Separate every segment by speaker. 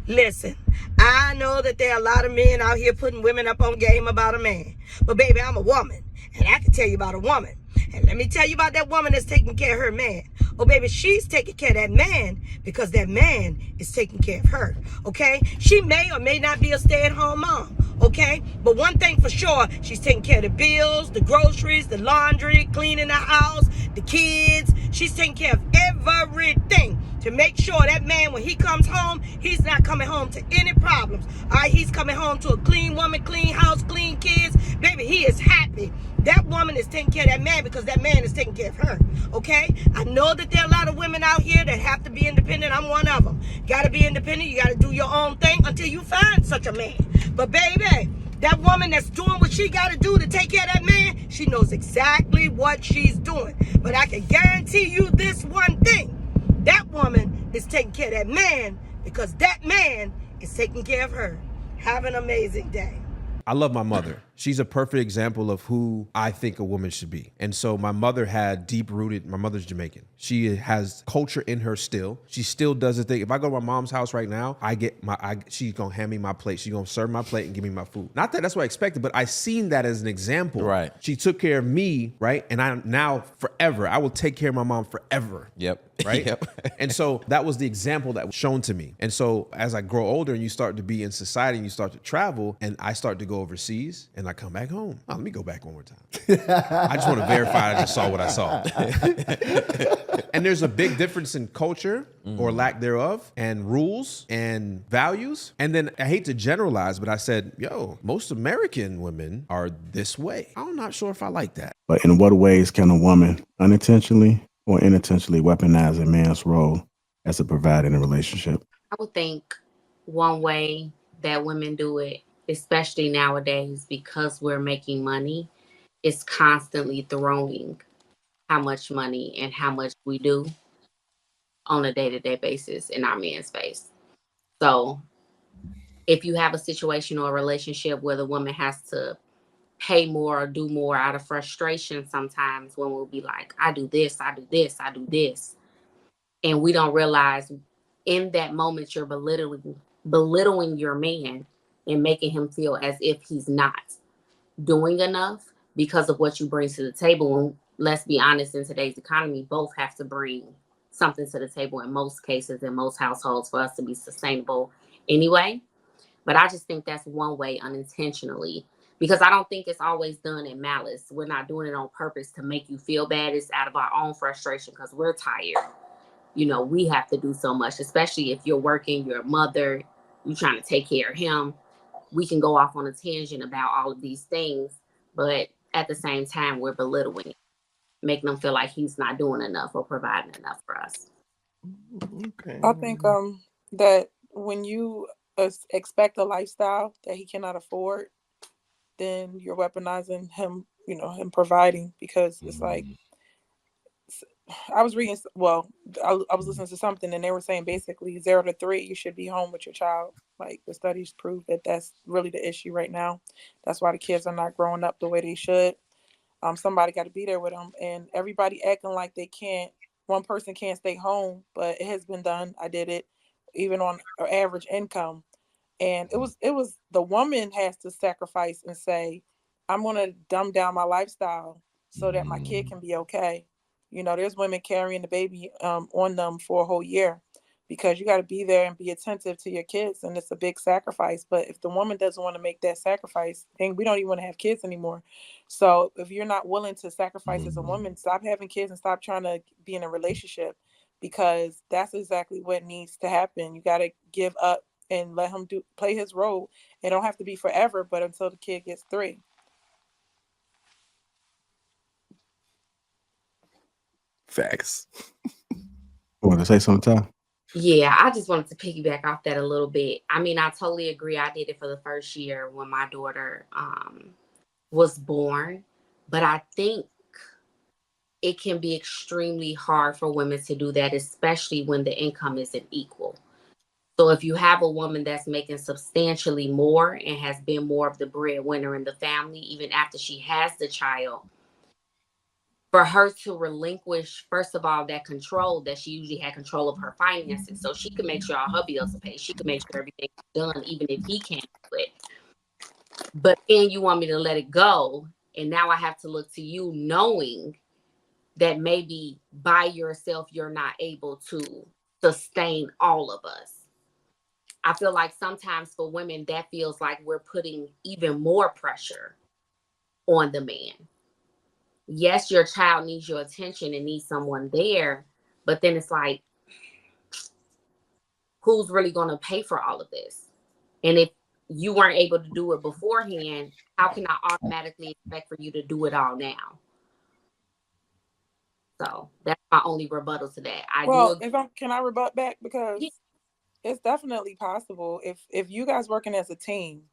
Speaker 1: Listen, I know that there are a lot of men out here putting women up on game about a man. But baby, I'm a woman. And I can tell you about a woman. And let me tell you about that woman that's taking care of her man. Oh, baby, she's taking care of that man because that man is taking care of her. Okay? She may or may not be a stay-at-home mom. Okay? But one thing for sure, she's taking care of the bills, the groceries, the laundry, cleaning the house, the kids. She's taking care of everything to make sure that man, when he comes home, he's not coming home to any problems. All right, he's coming home to a clean woman, clean house, clean kids. Baby, he is happy. That woman is taking care of that man because that man is taking care of her. Okay? I know that there are a lot of women out here that have to be independent. I'm one of them. Got to be independent. You got to do your own thing until you find such a man. But baby, that woman that's doing what she got to do to take care of that man, she knows exactly what she's doing. But I can guarantee you this one thing. That woman is taking care of that man because that man is taking care of her. Have an amazing day.
Speaker 2: I love my mother. She's a perfect example of who I think a woman should be. And so my mother had my mother's Jamaican. She has culture in her still. She still does the thing. If I go to my mom's house right now, she's gonna hand me my plate. She's gonna serve my plate and give me my food. Not that that's what I expected, but I seen that as an example.
Speaker 3: Right.
Speaker 2: She took care of me, right? And I now forever, I will take care of my mom forever.
Speaker 3: Yep.
Speaker 2: Right?
Speaker 3: Yep.
Speaker 2: And so that was the example that was shown to me. And so as I grow older and you start to be in society and you start to travel and I start to go overseas and I come back home. Oh, let me go back one more time. I just want to verify I just saw what I saw. And there's a big difference in culture or lack thereof and rules and values. And then I hate to generalize, but I said, most American women are this way. I'm not sure if I like that.
Speaker 4: But in what ways can a woman unintentionally or intentionally weaponize a man's role as a provider in a relationship?
Speaker 5: I would think one way that women do it, especially nowadays, because we're making money, is constantly throwing how much money and how much we do on a day-to-day basis in our man's face. So if you have a situation or a relationship where the woman has to pay more or do more out of frustration, sometimes when we'll be like, I do this, I do this, I do this. And we don't realize in that moment you're belittling your man and making him feel as if he's not doing enough because of what you bring to the table. And let's be honest, in today's economy, both have to bring something to the table in most cases, in most households, for us to be sustainable anyway. But I just think that's one way unintentionally, because I don't think it's always done in malice. We're not doing it on purpose to make you feel bad. It's out of our own frustration because we're tired. We have to do so much, especially if you're working, you're a mother, you're trying to take care of him. We can go off on a tangent about all of these things, but at the same time, we're belittling it, making them feel like he's not doing enough or providing enough for us.
Speaker 6: Okay. I think that when you expect a lifestyle that he cannot afford, then you're weaponizing him, him providing, because it's like, I was reading, I was listening to something and they were saying basically 0 to 3, you should be home with your child. Like the studies prove that that's really the issue right now. That's why the kids are not growing up the way they should. Somebody got to be there with them, and everybody acting like they can't. One person can't stay home, but it has been done. I did it, even on an average income, and it was the woman has to sacrifice and say, I'm going to dumb down my lifestyle so that my kid can be okay. There's women carrying the baby on them for a whole year because you got to be there and be attentive to your kids. And it's a big sacrifice. But if the woman doesn't want to make that sacrifice, then we don't even want to have kids anymore. So if you're not willing to sacrifice as a woman, stop having kids and stop trying to be in a relationship, because that's exactly what needs to happen. You got to give up and let him play his role. It don't have to be forever, but until the kid gets 3.
Speaker 4: Facts. Want to say something, Ty?
Speaker 5: Yeah, I just wanted to piggyback off that a little bit. I mean, I totally agree. I did it for the first year when my daughter was born. But I think it can be extremely hard for women to do that, especially when the income isn't equal. So if you have a woman that's making substantially more and has been more of the breadwinner in the family, even after she has the child, for her to relinquish, first of all, that control that she usually had control of her finances. So she could make sure all her bills are paid. She could make sure everything's done, even if he can't do it. But then you want me to let it go. And now I have to look to you knowing that maybe by yourself, you're not able to sustain all of us. I feel like sometimes for women, that feels like we're putting even more pressure on the man. Yes, your child needs your attention and needs someone there, but then it's like, who's really going to pay for all of this? And if you weren't able to do it beforehand, how can I automatically expect for you to do it all now? So that's my only rebuttal to that.
Speaker 6: Can I rebut back? Because
Speaker 5: Yeah.
Speaker 6: it's definitely possible if you guys working as a team,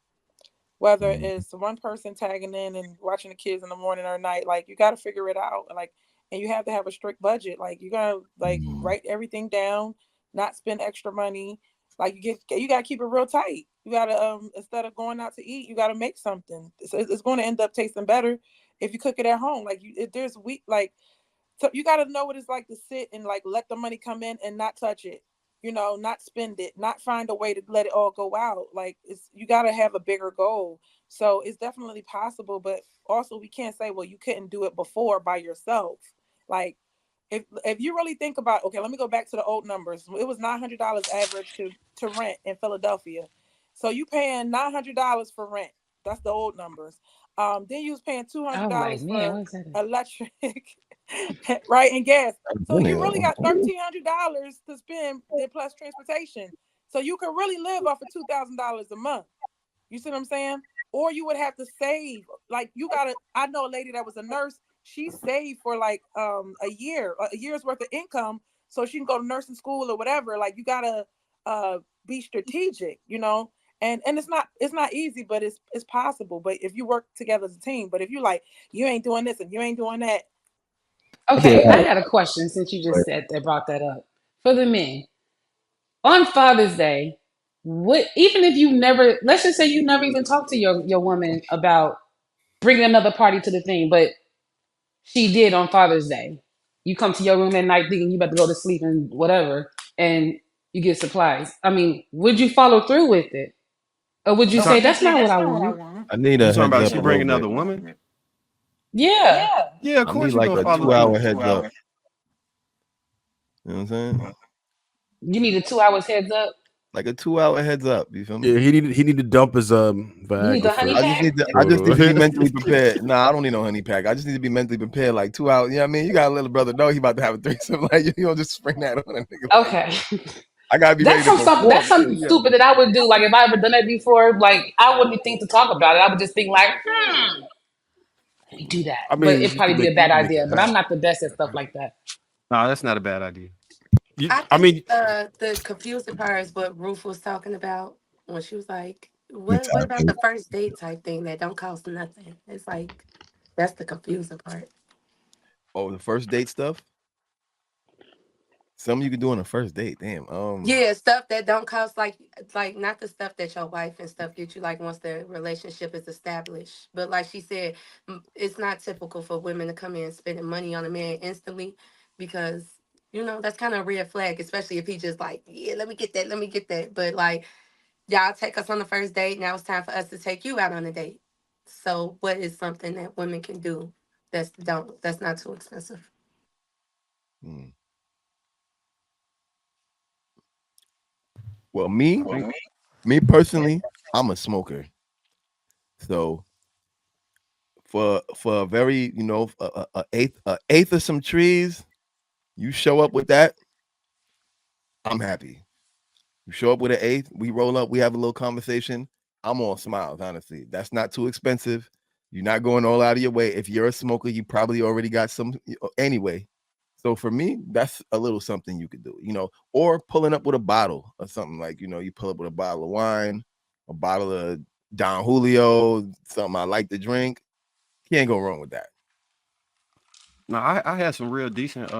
Speaker 6: whether it's one person tagging in and watching the kids in the morning or night, like you got to figure it out. Like, and you have to have a strict budget. Like you gotta write everything down, not spend extra money. Like you gotta keep it real tight. You gotta instead of going out to eat, you gotta make something. It's going to end up tasting better if you cook it at home. Like if there's so you got to know what it's like to sit and like let the money come in and not touch it, not spend it, not find a way to let it all go out. Like you got to have a bigger goal. So it's definitely possible, but also we can't say, well, you couldn't do it before by yourself. Like if you really think about, okay, let me go back to the old numbers. It was $900 average to rent in Philadelphia. So you paying $900 for rent. That's the old numbers. Then you was paying $200 for electric, right, and gas. So you really got $1,300 to spend plus transportation. So you could really live off of $2,000 a month. You see what I'm saying? Or you would have to save. Like I know a lady that was a nurse. She saved for like a year's worth of income so she can go to nursing school or whatever. Like you gotta be strategic, And it's not easy, but it's possible. But if you work together as a team, but if you you ain't doing this and you ain't doing that.
Speaker 3: Okay, I got a question since you just brought that up. For the men, on Father's Day, even if let's just say you never even talked to your woman about bringing another party to the thing, but she did on Father's Day. You come to your room at night thinking you about to go to sleep and whatever, and you get supplies. I mean, would you follow through with it? Or would you say, that's not what I want?
Speaker 7: I need
Speaker 2: You talking about she bring another woman?
Speaker 3: Yeah.
Speaker 2: Yeah, of course you're going to follow
Speaker 7: 2-hour heads up. You know what I'm saying?
Speaker 3: You need a 2 hours heads up?
Speaker 7: Like a 2-hour heads up. You feel me?
Speaker 2: Yeah, he need to dump his Viagra.
Speaker 3: You need the honey pack?
Speaker 7: I just need to be mentally prepared. Nah, I don't need no honey pack. I just need to be mentally prepared. Like 2 hours. You know what I mean? You gotta let a brother know he about to have a threesome. Like you don't just spring that on a nigga.
Speaker 3: Okay.
Speaker 7: I gotta be ready to perform.
Speaker 3: That's something stupid that I would do. Like if I ever done that before, like I wouldn't think to talk about it. I would just think like, let me do that.
Speaker 2: I mean,
Speaker 3: but it'd probably be a bad idea. But I'm not the best at stuff like that.
Speaker 2: No, that's not a bad idea.
Speaker 8: The confusing part is what Ruth was talking about when she was like, what about the first date type thing that don't cost nothing? It's like, that's the confusing part.
Speaker 7: Oh, the first date stuff? Something you could do on a first date. Damn.
Speaker 8: Yeah, stuff that don't cost like not the stuff that your wife and stuff get you like once the relationship is established. But like she said, it's not typical for women to come in spending money on a man instantly because that's kind of a red flag, especially if he just like, yeah, let me get that. But like, y'all take us on the first date. Now it's time for us to take you out on a date. So what is something that women can do that's not too expensive?
Speaker 7: Well, me personally, I'm a smoker. So for a very, a eighth of some trees, you show up with that, I'm happy. You show up with an eighth, we roll up, we have a little conversation. I'm all smiles, honestly. That's not too expensive. You're not going all out of your way. If you're a smoker, you probably already got some anyway. So for me, that's a little something you could do, or pulling up with a bottle or something like, you pull up with a bottle of wine, a bottle of Don Julio, something I like to drink. Can't go wrong with that.
Speaker 2: No, I had some real decent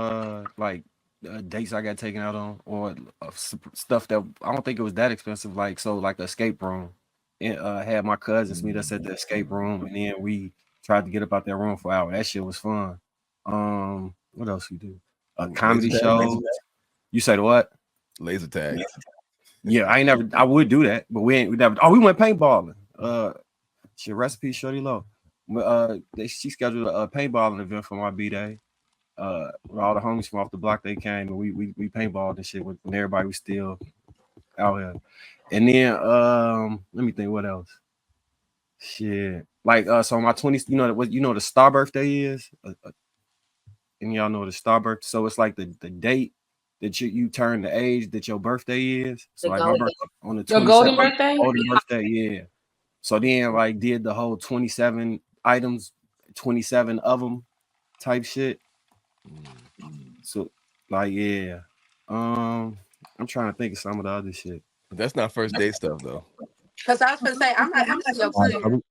Speaker 2: dates I got taken out on, or stuff that I don't think it was that expensive. Like escape room, and had my cousins meet us at the escape room, and then we tried to get up out that room for an hour. That shit was fun.
Speaker 9: What else we do? Comedy shows. You said what?
Speaker 7: Laser tag.
Speaker 9: Yeah, I would do that, but we never. Oh, we went paintballing. Shit, recipe Shorty Low. She scheduled a paintballing event for my B-Day. With all the homies from off the block, they came and we paintballed and shit when everybody was still out here. And then let me think what else. Shit. Like so my 20s, you know the star birthday is? And y'all know what a star birthday. So it's like the date that you turn the age that your birthday is. So like my birthday on the 27th.
Speaker 3: Your golden birthday?
Speaker 9: Golden birthday, yeah. So then like did the whole 27 items, 27 of them type shit. So like yeah. I'm trying to think of some of the other shit.
Speaker 7: That's not first date stuff though.
Speaker 8: Because I was gonna say, I'm not used to your